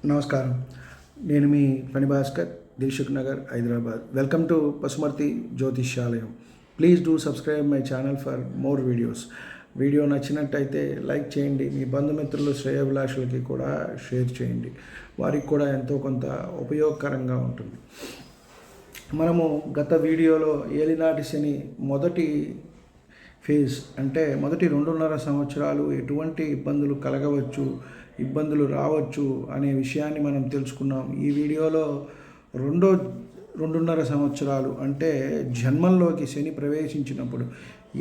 నమస్కారం. నేను మీ పని Bhaskar, Dilsukh Nagar, Hyderabad. Welcome to Pasumarthi Jyotishyalayam. Please do subscribe my channel for more videos. Video నచ్చినట్టయితే లైక్ చేయండి. మీ బంధుమిత్రులు, శ్రేయోభిలాషులకి కూడా షేర్ చేయండి. వారికి కూడా ఎంతో కొంత ఉపయోగకరంగా ఉంటుంది. మనము గత వీడియోలో ఏలినాటి శని మొదటి ఫేజ్ అంటే మొదటి 2.5 సంవత్సరాలు ఎటువంటి ఇబ్బందులు కలగవచ్చు, ఇబ్బందులు రావచ్చు అనే విషయాన్ని మనం తెలుసుకున్నాం. ఈ వీడియోలో 2.5 సంవత్సరాలు అంటే జన్మంలోకి శని ప్రవేశించినప్పుడు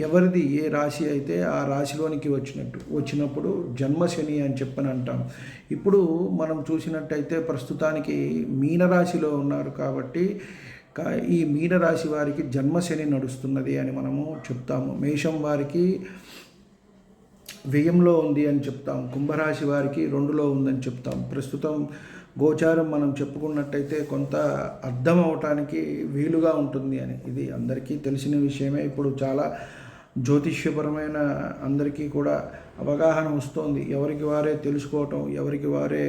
ఎవరిది ఏ రాశి అయితే ఆ రాశిలోనికి వచ్చినప్పుడు జన్మ శని అని చెప్పని అంటాం. ఇప్పుడు మనం చూసినట్టయితే ప్రస్తుతానికి మీనరాశిలో ఉన్నారు కాబట్టి ఈ మీనరాశి వారికి జన్మశని నడుస్తున్నది అని మనము చెప్తాము. మేషం వారికి వ్యయంలో ఉంది అని చెప్తాం. కుంభరాశి వారికి 2లో ఉందని చెప్తాం. ప్రస్తుతం గోచారం మనం చెప్పుకున్నట్టయితే కొంత అర్థం అవటానికి వీలుగా ఉంటుంది అని ఇది అందరికీ తెలిసిన విషయమే. ఇప్పుడు చాలా జ్యోతిష్యపరమైన అందరికీ కూడా అవగాహన వస్తోంది. ఎవరికి వారే తెలుసుకోవటం, ఎవరికి వారే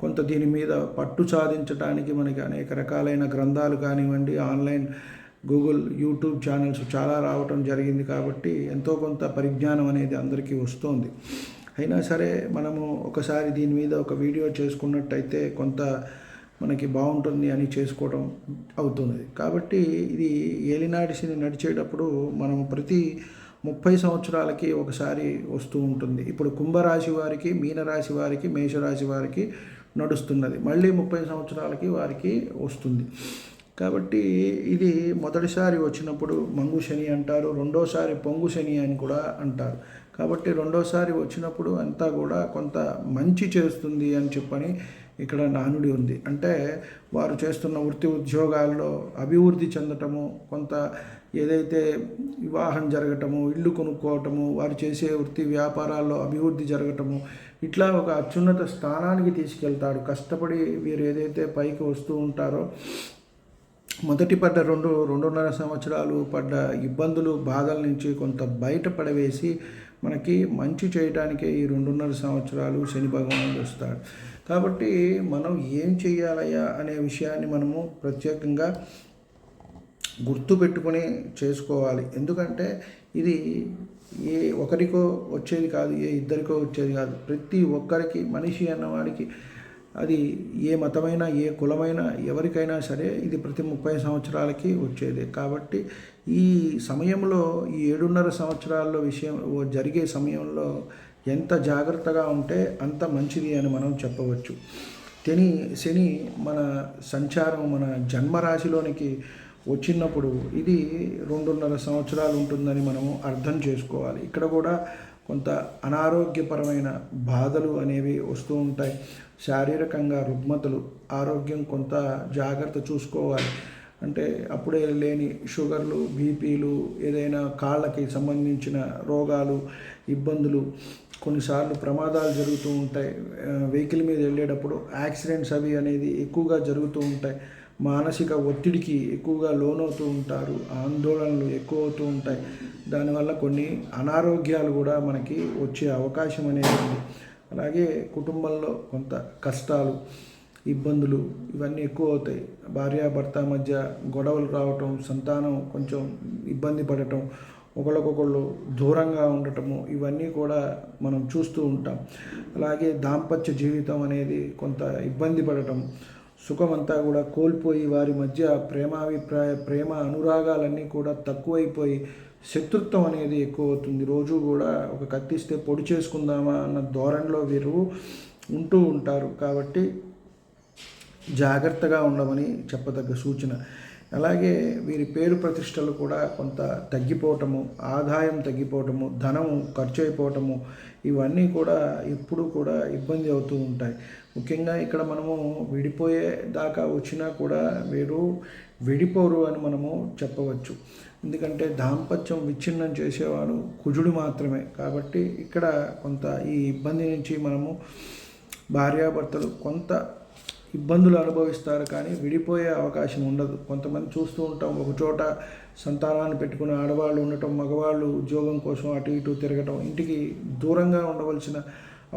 కొంత దీని మీద పట్టు సాధించడానికి మనకి అనేక రకాలైన గ్రంథాలు కానివ్వండి, ఆన్లైన్ గూగుల్, యూట్యూబ్ ఛానల్స్ చాలా రావటం జరిగింది. కాబట్టి ఎంతో కొంత పరిజ్ఞానం అనేది అందరికీ వస్తోంది. అయినా సరే మనము ఒకసారి దీని మీద ఒక వీడియో చేసుకున్నట్టయితే కొంత మనకి బాగుంటుంది అని చేసుకోవడం అవుతుంది. కాబట్టి ఇది ఏలినాటి శని నడిచేటప్పుడు మనం ప్రతి 30 సంవత్సరాలకి ఒకసారి వస్తూ ఉంటుంది. ఇప్పుడు కుంభరాశి వారికి, మీనరాశి వారికి, మేషరాశి వారికి నడుస్తున్నది. మళ్ళీ 30 సంవత్సరాలకి వారికి వస్తుంది. కాబట్టి ఇది మొదటిసారి వచ్చినప్పుడు మంగు శని అంటారు, రెండోసారి పొంగు శని అని కూడా అంటారు. కాబట్టి రెండోసారి వచ్చినప్పుడు అంతా కూడా కొంత మంచి చేస్తుంది అని చెప్పని ఇక్కడ నానుడి ఉంది. అంటే వారు చేస్తున్న వృత్తి ఉద్యోగాల్లో అభివృద్ధి చెందటము, కొంత ఏదైతే వివాహం జరగటము, ఇల్లు కొనుక్కోవటము, వారు చేసే వృత్తి వ్యాపారాల్లో అభివృద్ధి జరగటము, ఇట్లా ఒక అత్యున్నత స్థానానికి తీసుకెళ్తాడు. కష్టపడి వీరు ఏదైతే పైకి వస్తూ ఉంటారో మొదటి పడ్డ 2.5 సంవత్సరాలు పడ్డ ఇబ్బందులు, బాధల నుంచి కొంత బయటపడవేసి మనకి మంచి చేయటానికే ఈ 2.5 సంవత్సరాలు శని భగవానుడు వస్తాడు. కాబట్టి మనం ఏం చేయాలయ్యా అనే విషయాన్ని మనము ప్రత్యేకంగా గుర్తుపెట్టుకొని చేసుకోవాలి. ఎందుకంటే ఇది ఏ ఒకరికో వచ్చేది కాదు, ఏ ఇద్దరికో వచ్చేది కాదు. ప్రతి ఒక్కరికి, మనిషి అన్నవాడికి, అది ఏ మతమైనా, ఏ కులమైనా, ఎవరికైనా సరే ఇది ప్రతి 30 సంవత్సరాలకి వచ్చేదే. కాబట్టి ఈ సమయంలో ఈ 7.5 సంవత్సరాల్లో జరిగే సమయంలో ఎంత జాగ్రత్తగా ఉంటే అంత మంచిది అని మనం చెప్పవచ్చు. శని మన సంచారం మన జన్మరాశిలోనికి వచ్చినప్పుడు ఇది 2.5 సంవత్సరాలు ఉంటుందని మనము అర్థం చేసుకోవాలి. ఇక్కడ కూడా కొంత అనారోగ్యపరమైన బాధలు అనేవి వస్తూ ఉంటాయి. శారీరకంగా రుగ్మతలు, ఆరోగ్యం కొంత జాగ్రత్త చూసుకోవాలి. అంటే అప్పుడే లేని షుగర్లు, బీపీలు, ఏదైనా కాళ్ళకి సంబంధించిన రోగాలు, ఇబ్బందులు, కొన్నిసార్లు ప్రమాదాలు జరుగుతూ ఉంటాయి. వెహికల్ మీద వెళ్ళేటప్పుడు యాక్సిడెంట్స్ అవి అనేది ఎక్కువగా జరుగుతూ ఉంటాయి. మానసిక ఒత్తిడికి ఎక్కువగా లోనవుతూ ఉంటారు. ఆందోళనలు ఎక్కువ అవుతూ ఉంటాయి. దానివల్ల కొన్ని అనారోగ్యాలు కూడా మనకి వచ్చే అవకాశం అనేది ఉంది. అలాగే కుటుంబంలో కొంత కష్టాలు, ఇబ్బందులు ఇవన్నీ ఎక్కువ అవుతాయి. భార్యాభర్త మధ్య గొడవలు రావటం, సంతానం కొంచెం ఇబ్బంది పడటం, ఒకళ్ళకొకళ్ళు దూరంగా ఉండటము, ఇవన్నీ కూడా మనం చూస్తూ ఉంటాం. అలాగే దాంపత్య జీవితం అనేది కొంత ఇబ్బంది పడటం, సుఖమంతా కూడా కోల్పోయి వారి మధ్య ప్రేమ అనురాగాలన్నీ కూడా తక్కువైపోయి శత్రుత్వం అనేది ఎక్కువ అవుతుంది. రోజు కూడా ఒక కత్తిస్తే పొడి చేసుకుందామా అన్న ధోరణిలో వీరు ఉంటూ ఉంటారు. కాబట్టి జాగ్రత్తగా ఉండమని చెప్పదగ్గ సూచన. అలాగే వీరి పేరు ప్రతిష్టలు కూడా కొంత తగ్గిపోవటము, ఆదాయం తగ్గిపోవటము, ధనం ఖర్చు అయిపోవటము, ఇవన్నీ కూడా ఎప్పుడు కూడా ఇబ్బంది అవుతూ ఉంటాయి. ముఖ్యంగా ఇక్కడ మనము విడిపోయే దాకా వచ్చినా కూడా వీరు విడిపోరు అని మనము చెప్పవచ్చు. ఎందుకంటే దాంపత్యం విచ్ఛిన్నం చేసేవాడు కుజుడు మాత్రమే. కాబట్టి ఇక్కడ కొంత ఈ ఇబ్బంది నుంచి మనము భార్యాభర్తలు కొంత ఇబ్బందులు అనుభవిస్తారు, కానీ విడిపోయే అవకాశం ఉండదు. కొంతమంది చూస్తూ ఉంటాం, ఒక చోట సంతానాన్ని పెట్టుకుని ఆడవాళ్ళు ఉండటం, మగవాళ్ళు ఉద్యోగం కోసం అటు ఇటు తిరగటం, ఇంటికి దూరంగా ఉండవలసిన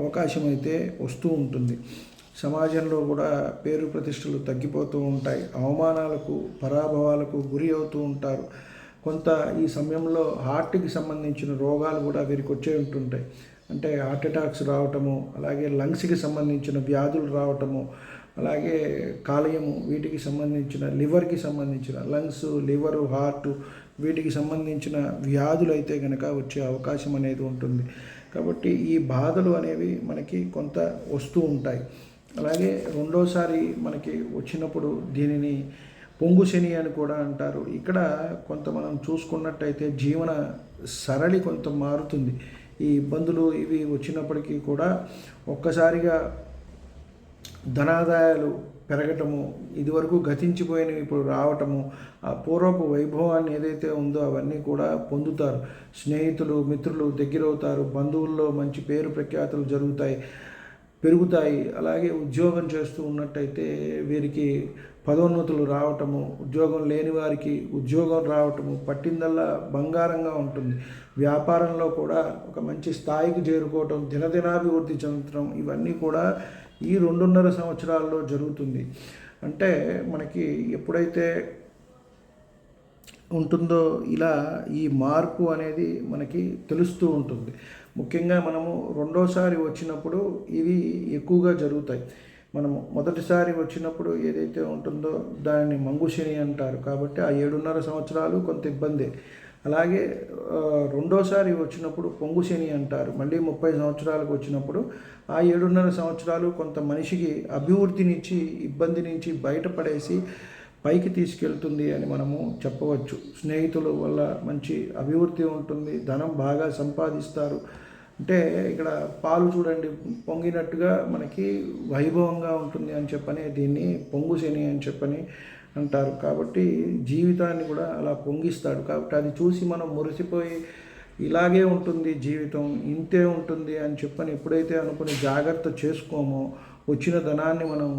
అవకాశం అయితే వస్తూ ఉంటుంది. సమాజంలో కూడా పేరు ప్రతిష్టలు తగ్గిపోతూ ఉంటాయి. అవమానాలకు, పరాభవాలకు గురి అవుతూ ఉంటారు. కొంత ఈ సమయంలో హార్ట్కి సంబంధించిన రోగాలు కూడా వీరికి వచ్చే ఉంటుంటాయి. అంటే హార్ట్ అటాక్స్ రావటము, అలాగే లంగ్స్కి సంబంధించిన వ్యాధులు రావటము, అలాగే కాలేయము, వీటికి సంబంధించిన లివర్కి సంబంధించిన లంగ్స్, లివరు, హార్ట్ వీటికి సంబంధించిన వ్యాధులు అయితే కనుక వచ్చే అవకాశం అనేది ఉంటుంది. కాబట్టి ఈ బాధలు అనేవి మనకి కొంత వస్తూ ఉంటాయి. అలాగే రెండోసారి మనకి వచ్చినప్పుడు దీనిని పొంగు శని అని కూడా అంటారు. ఇక్కడ కొంత మనం చూసుకున్నట్టయితే జీవన సరళి కొంత మారుతుంది. ఈ ఇబ్బందులు ఇవి వచ్చినప్పటికీ కూడా ఒక్కసారిగా ధనాదాయాలు పెరగటము, ఇదివరకు గతించిపోయినవి ఇప్పుడు రావటము, ఆ పూర్వపు వైభవాన్ని ఏదైతే ఉందో అవన్నీ కూడా పొందుతారు. స్నేహితులు, మిత్రులు దగ్గరవుతారు. బంధువుల్లో మంచి పేరు ప్రఖ్యాతులు పెరుగుతాయి. అలాగే ఉద్యోగం చేస్తూ ఉన్నట్టయితే వీరికి పదోన్నతులు రావటము, ఉద్యోగం లేని వారికి ఉద్యోగం రావటము, పట్టిందల్లా బంగారంగా ఉంటుంది. వ్యాపారంలో కూడా ఒక మంచి స్థాయికి చేరుకోవటం, దినదినాభివృద్ధి చెందడం, ఇవన్నీ కూడా ఈ 2.5 సంవత్సరాల్లో జరుగుతుంది. అంటే మనకి ఎప్పుడైతే ఉంటుందో ఇలా ఈ మార్పు అనేది మనకి తెలుస్తూ ఉంటుంది. ముఖ్యంగా మనము రెండోసారి వచ్చినప్పుడు ఇవి ఎక్కువగా జరుగుతాయి. మనము మొదటిసారి వచ్చినప్పుడు ఏదైతే ఉంటుందో దానిని మంగుశని అంటారు. కాబట్టి ఆ 7.5 సంవత్సరాలు కొంత ఇబ్బందే. అలాగే రెండోసారి వచ్చినప్పుడు పొంగు శని అంటారు. మళ్ళీ 30 సంవత్సరాలకు వచ్చినప్పుడు ఆ 7.5 సంవత్సరాలు కొంత మనిషికి అభివృద్ధినిచ్చి, ఇబ్బంది నుంచి బయటపడేసి పైకి తీసుకెళ్తుంది అని మనము చెప్పవచ్చు. స్నేహితుల వల్ల మంచి అభివృద్ధి ఉంటుంది, ధనం బాగా సంపాదిస్తారు. అంటే ఇక్కడ పాలు చూడండి పొంగినట్టుగా మనకి వైభవంగా ఉంటుంది అని చెప్పని దీన్ని పొంగు శని అని చెప్పని అంటారు. కాబట్టి జీవితాన్ని కూడా అలా పొంగిస్తాడు. కాబట్టి అది చూసి మనం మురిసిపోయి ఇలాగే ఉంటుంది జీవితం, ఇంతే ఉంటుంది అని చెప్పని ఎప్పుడైతే అనుకుని జాగ్రత్త చేసుకోమో, వచ్చిన ధనాన్ని మనం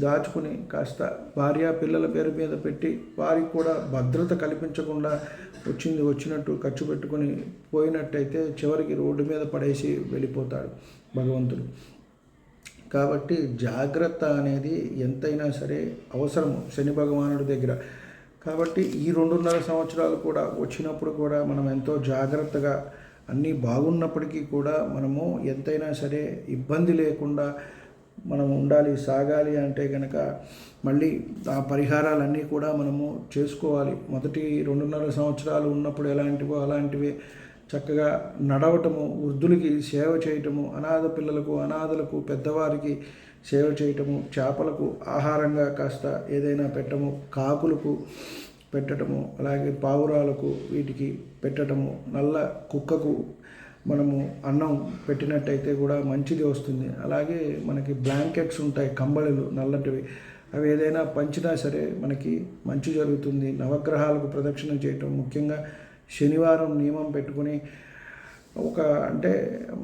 దాచుకుని కాస్త భార్య పిల్లల పేరు మీద పెట్టి వారికి కూడా భద్రత కల్పించకుండా వచ్చినట్టు ఖర్చు పెట్టుకుని పోయినట్టయితే చివరికి రోడ్డు మీద పడేసి వెళ్ళిపోతాడు భగవంతుడు. కాబట్టి జాగ్రత్త అనేది ఎంతైనా సరే అవసరము శని భగవానుడి దగ్గర. కాబట్టి ఈ 2.5 సంవత్సరాలు కూడా వచ్చినప్పుడు కూడా మనం ఎంతో జాగ్రత్తగా అన్నీ బాగున్నప్పటికీ కూడా మనము ఎంతైనా సరే ఇబ్బంది లేకుండా మనం ఉండాలి, సాగాలి అంటే కనుక మళ్ళీ ఆ పరిహారాలన్నీ కూడా మనము చేసుకోవాలి. మొదటి 2.5 సంవత్సరాలు ఉన్నప్పుడు ఎలాంటివో అలాంటివే చక్కగా నడవటము, వృద్ధులకి సేవ చేయటము, అనాథ పిల్లలకు, అనాథలకు, పెద్దవారికి సేవ చేయటము, చేపలకు ఆహారంగా కాస్త ఏదైనా పెట్టము, కాకులకు పెట్టటము, అలాగే పావురాలకు వీటికి పెట్టటము, నల్ల కుక్కకు మనము అన్నం పెట్టినట్టయితే కూడా మంచిది వస్తుంది. అలాగే మనకి బ్లాంకెట్స్ ఉంటాయి, కంబళులు నల్లటివి, అవి ఏదైనా పంచినా సరే మనకి మంచి జరుగుతుంది. నవగ్రహాలకు ప్రదక్షిణ చేయటం, ముఖ్యంగా శనివారం నియమం పెట్టుకుని అంటే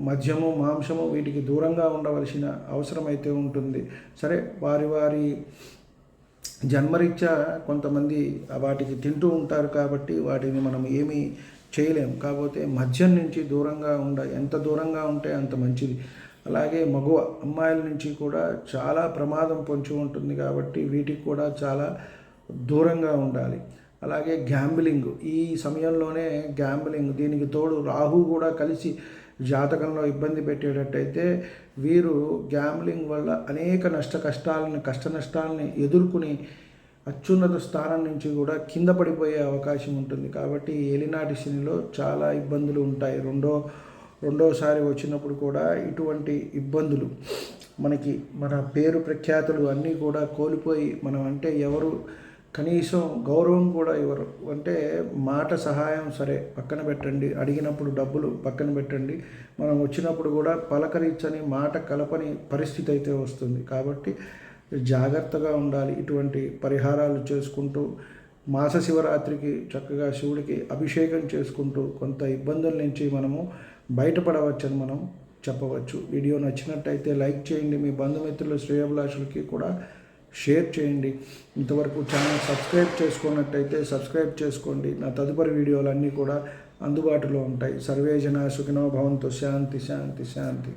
మద్యము, మాంసము వీటికి దూరంగా ఉండవలసిన అవసరం అయితే ఉంటుంది. సరే వారి జన్మరీత్యా కొంతమంది వాటికి తింటూ ఉంటారు కాబట్టి వాటిని మనం ఏమీ చేయలేం. కాకపోతే మద్యం నుంచి దూరంగా ఎంత దూరంగా ఉంటే అంత మంచిది. అలాగే మగవ అమ్మాయిల నుంచి కూడా చాలా ప్రమాదం పొంచి ఉంటుంది కాబట్టి వీటికి కూడా చాలా దూరంగా ఉండాలి. అలాగే గ్యాంబ్లింగ్, ఈ సమయంలోనే గ్యాంబ్లింగ్, దీనికి తోడు రాహు కూడా కలిసి జాతకంలో ఇబ్బంది పెట్టేటట్టయితే వీరు గ్యాంబ్లింగ్ వల్ల అనేక కష్ట నష్టాలని ఎదుర్కొని అత్యున్నత స్థానం నుంచి కూడా కింద పడిపోయే అవకాశం ఉంటుంది. కాబట్టి ఏలినాటి శనిలో చాలా ఇబ్బందులు ఉంటాయి. రెండోసారి వచ్చినప్పుడు కూడా ఇటువంటి ఇబ్బందులు మనకి మన పేరు ప్రఖ్యాతులు అన్నీ కూడా కోల్పోయి మనం అంటే ఎవరు కనీసం గౌరవం కూడా ఇవ్వరు. అంటే మాట సహాయం సరే పక్కన పెట్టండి, అడిగినప్పుడు డబ్బులు పక్కన పెట్టండి, మనం వచ్చినప్పుడు కూడా పలకరించని మాట కలపని పరిస్థితి అయితే వస్తుంది. కాబట్టి జాగ్రత్తగా ఉండాలి. ఇటువంటి పరిహారాలు చేసుకుంటూ మాస శివరాత్రికి చక్కగా శివుడికి అభిషేకం చేసుకుంటూ కొంత ఇబ్బందుల నుంచి మనము బయటపడవచ్చని మనం చెప్పవచ్చు. వీడియో నచ్చినట్టయితే లైక్ చేయండి, మీ బంధుమిత్రులు శ్రేయోభిలాషులకి కూడా షేర్ చేయండి. ఇంతవరకు ఛానల్ సబ్స్క్రైబ్ చేసుకున్నట్టయితే సబ్స్క్రైబ్ చేసుకోండి. నా తదుపరి వీడియోలన్నీ కూడా అందుబాటులో ఉంటాయి. సర్వే జన సుఖినో భవంతు. శాంతి శాంతి శాంతి.